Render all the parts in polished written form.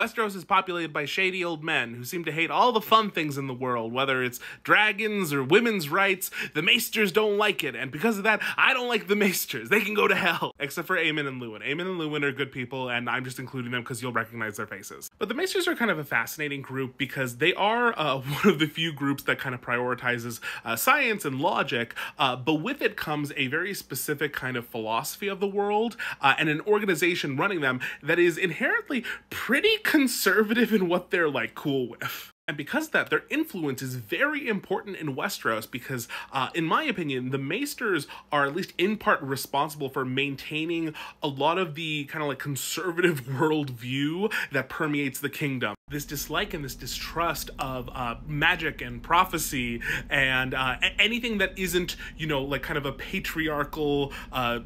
Westeros is populated by shady old men who seem to hate all the fun things in the world, whether it's dragons or women's rights. The Maesters don't like it, and because of that, I don't like the Maesters. They can go to hell. Except for Aemon and Luwin. Aemon and Luwin are good people, and I'm just including them because you'll recognize their faces. But the Maesters are kind of a fascinating group because they are one of the few groups that kind of prioritizes science and logic, but with it comes a very specific kind of philosophy of the world and an organization running them that is inherently pretty conservative in what they're like cool with. And because of that, their influence is very important in Westeros because, in my opinion, the Maesters are at least in part responsible for maintaining a lot of the kind of like conservative worldview that permeates the kingdom. This dislike and this distrust of magic and prophecy and anything that isn't, you know, like kind of a patriarchal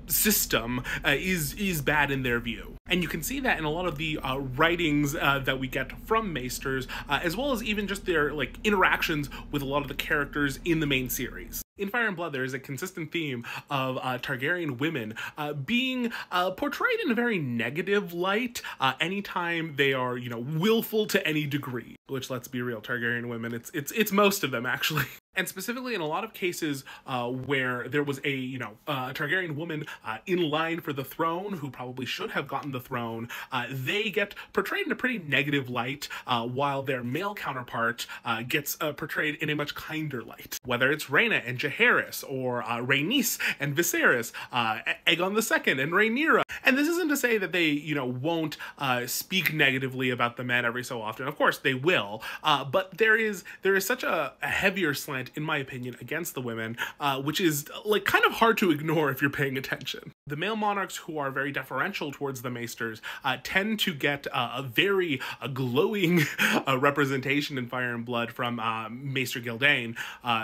system is bad in their view. And you can see that in a lot of the writings that we get from Maesters, as well as even just their like interactions with a lot of the characters in the main series. In Fire and Blood, there is a consistent theme of Targaryen women being portrayed in a very negative light anytime they are, you know, willful to any degree. Which, let's be real, Targaryen women, it's most of them actually. And specifically in a lot of cases where there was a, you know, Targaryen woman in line for the throne who probably should have gotten the throne, they get portrayed in a pretty negative light while their male counterpart gets portrayed in a much kinder light. Whether it's Rhaena and Jaehaerys or Rhaenys and Viserys, Aegon II and Rhaenyra. And this isn't to say that they, you know, won't speak negatively about the men every so often. Of course they will, but there is such a heavier slant, in my opinion, against the women, which is like kind of hard to ignore if you're paying attention. The male monarchs who are very deferential towards the Maesters tend to get a very glowing representation in Fire and Blood from Maester Gildain,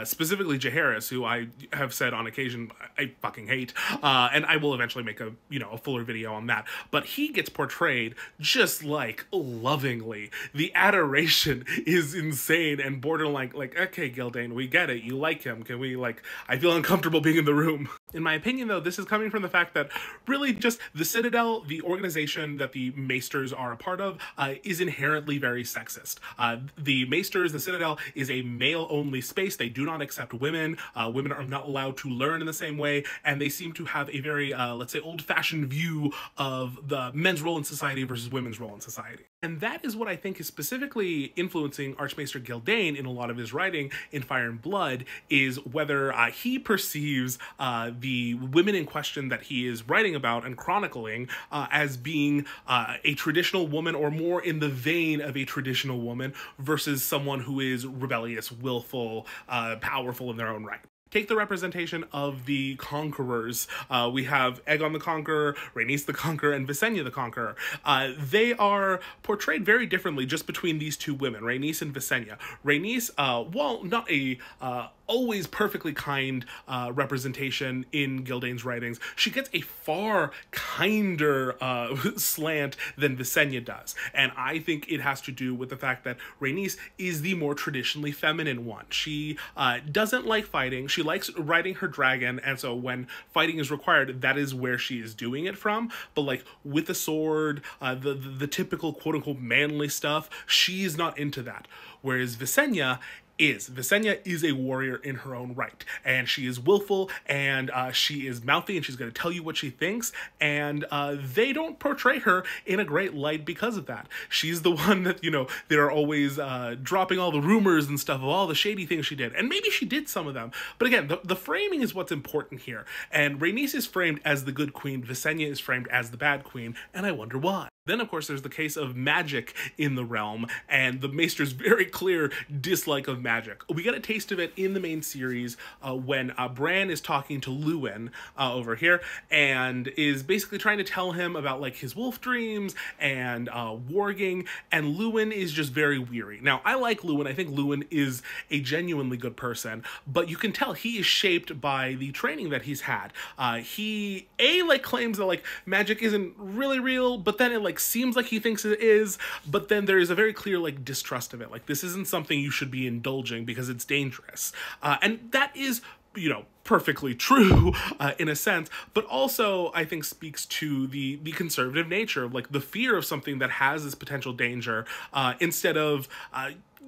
specifically Jaehaerys, who I have said on occasion I fucking hate, and I will eventually make a, you know, a fuller video on that. But he gets portrayed just like lovingly. The adoration is insane and borderline like, okay, Gildain, we get it, you like him, can we, like, I feel uncomfortable being in the room. In my opinion, though, this is coming from the fact that really just the Citadel, the organization that the Maesters are a part of, is inherently very sexist. The Maesters, the Citadel, is a male-only space. They do not accept women. Women are not allowed to learn in the same way, and they seem to have a very, let's say, old-fashioned view of the men's role in society versus women's role in society. And that is what I think is specifically influencing Archmaester Gildain in a lot of his writing in Fire and Blood, is whether he perceives the women in question that he is writing about and chronicling as being a traditional woman, or more in the vein of a traditional woman, versus someone who is rebellious, willful, powerful in their own right. Take the representation of the conquerors. We have Aegon the Conqueror, Rhaenys the Conqueror, and Visenya the Conqueror. They are portrayed very differently just between these two women, Rhaenys and Visenya. Rhaenys, while not a always perfectly kind representation in Gildain's writings, she gets a far kinder slant than Visenya does. And I think it has to do with the fact that Rhaenys is the more traditionally feminine one. She doesn't like fighting. She likes riding her dragon, and so when fighting is required, that is where she is doing it from. But like with the sword, the typical quote-unquote manly stuff, she's not into that. Whereas Visenya is a warrior in her own right, and she is willful, and she is mouthy, and she's going to tell you what she thinks, and they don't portray her in a great light because of that. She's the one that, you know, they're always dropping all the rumors and stuff of all the shady things she did, and maybe she did some of them, but again, the framing is what's important here, and Rhaenys is framed as the good queen, Visenya is framed as the bad queen, and I wonder why. Then, of course, there's the case of magic in the realm, and the Maester's very clear dislike of magic. We get a taste of it in the main series when Bran is talking to Luwin over here, and is basically trying to tell him about, like, his wolf dreams and warging, and Luwin is just very weary. Now, I like Luwin. I think Luwin is a genuinely good person, but you can tell he is shaped by the training that he's had. He, like, claims that, like, magic isn't really real, but then it, like, seems like he thinks it is, but then there is a very clear, like, distrust of it. Like, this isn't something you should be indulging because it's dangerous. And that is, you know, perfectly true in a sense, but also I think speaks to the conservative nature of like the fear of something that has this potential danger, instead of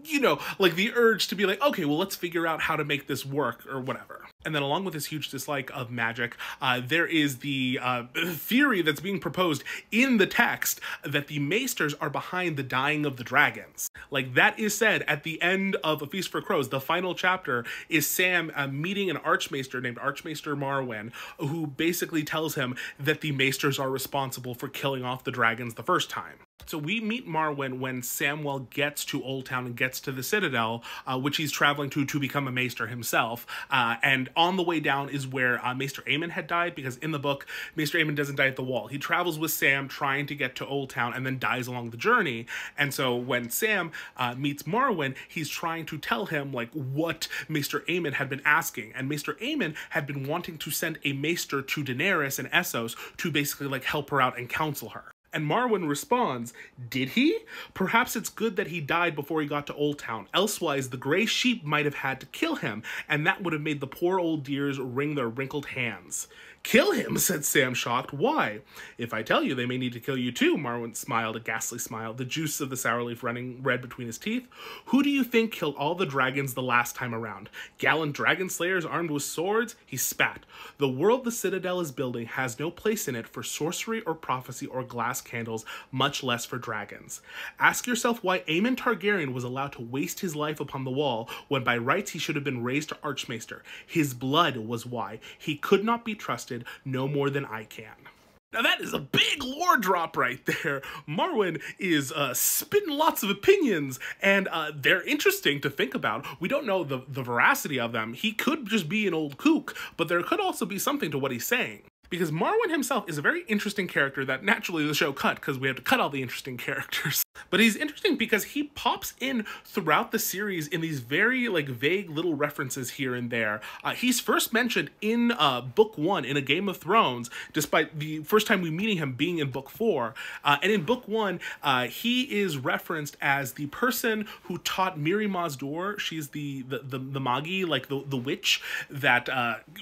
you know, like the urge to be like, okay, well, let's figure out how to make this work or whatever. And then along with this huge dislike of magic, there is the theory that's being proposed in the text that the Maesters are behind the dying of the dragons. Like, that is said at the end of A Feast for Crows. The final chapter is Sam meeting an Archmaester named Archmaester Marwyn, who basically tells him that the Maesters are responsible for killing off the dragons the first time. So we meet Marwyn when Samwell gets to Old Town and gets to the Citadel, which he's traveling to become a Maester himself. And on the way down is where Maester Aemon had died, because in the book, Maester Aemon doesn't die at the wall. He travels with Sam trying to get to Old Town and then dies along the journey. And so when Sam meets Marwyn, he's trying to tell him like what Maester Aemon had been asking. And Maester Aemon had been wanting to send a Maester to Daenerys and Essos to basically like help her out and counsel her. And Marwyn responds, did he? Perhaps it's good that he died before he got to Old Town. Elsewise, the gray sheep might have had to kill him, and that would have made the poor old deers wring their wrinkled hands. Kill him, said Sam, shocked. Why? If I tell you, they may need to kill you too, Marwyn smiled, a ghastly smile, the juice of the sour leaf running red between his teeth. Who do you think killed all the dragons the last time around? Gallant dragon slayers armed with swords? He spat. The world the Citadel is building has no place in it for sorcery or prophecy or glass candles, much less for dragons. Ask yourself why Aemon Targaryen was allowed to waste his life upon the wall when by rights he should have been raised to Archmaester. His blood was why. He could not be trusted no more than I can. Now that is a big lore drop right there. Marwyn is spitting lots of opinions, and they're interesting to think about. We don't know the veracity of them. He could just be an old kook, but there could also be something to what he's saying. Because Marwyn himself is a very interesting character that naturally the show cut, because we have to cut all the interesting characters. But he's interesting because he pops in throughout the series in these very like vague little references here and there. He's first mentioned in book 1 in A Game of Thrones, despite the first time we meeting him being in book 4. And in book 1, he is referenced as the person who taught Miri Mazdur. She's the Magi, like the witch that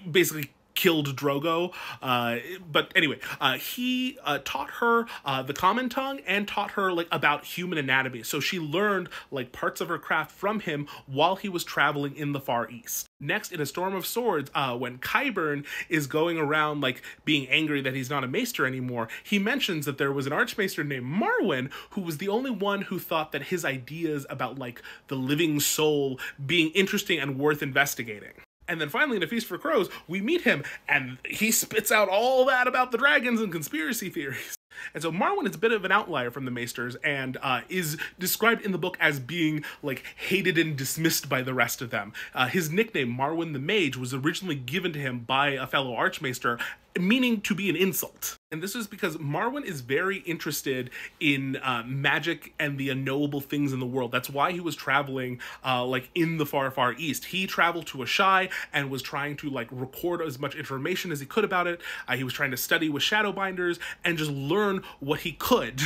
basically killed Drogo, but anyway, he taught her the common tongue and taught her like about human anatomy. So she learned like parts of her craft from him while he was traveling in the Far East. Next, in A Storm of Swords, when Qyburn is going around like being angry that he's not a Maester anymore, he mentions that there was an Archmaester named Marwyn who was the only one who thought that his ideas about like the living soul being interesting and worth investigating. And then finally, in A Feast for Crows, we meet him, and he spits out all that about the dragons and conspiracy theories. And so Marwyn is a bit of an outlier from the Maesters, and is described in the book as being like hated and dismissed by the rest of them. His nickname, Marwyn the Mage, was originally given to him by a fellow Archmaester, meaning to be an insult. And this is because Marwyn is very interested in magic and the unknowable things in the world. That's why he was traveling like in the far, far east. He traveled to Ashai and was trying to like record as much information as he could about it. He was trying to study with Shadowbinders and just learn what he could.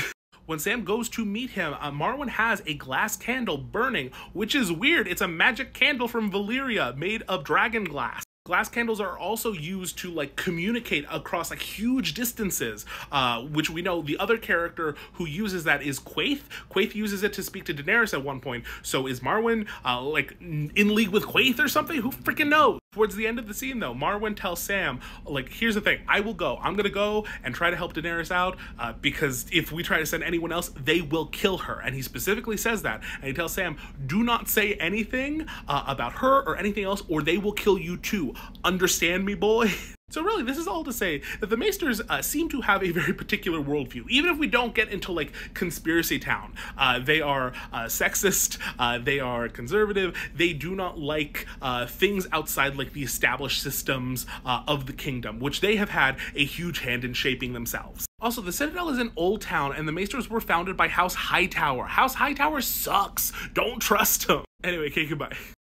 When Sam goes to meet him, Marwyn has a glass candle burning, which is weird. It's a magic candle from Valyria made of dragon glass. Glass candles are also used to like communicate across like huge distances, which we know the other character who uses that is Quaithe. Quaithe uses it to speak to Daenerys at one point. So is Marwyn like in league with Quaithe or something? Who freaking knows? Towards the end of the scene though, Marwyn tells Sam, like, here's the thing, I will go. I'm gonna go and try to help Daenerys out because if we try to send anyone else, they will kill her. And he specifically says that. And he tells Sam, do not say anything about her or anything else or they will kill you too. Understand me, boy? So really, this is all to say that the Maesters seem to have a very particular worldview. Even if we don't get into like conspiracy town, they are sexist, they are conservative, they do not like things outside like the established systems of the kingdom, which they have had a huge hand in shaping themselves. Also, the Citadel is in Old Town, and the Maesters were founded by House Hightower. House Hightower sucks. Don't trust him. Anyway, okay, goodbye.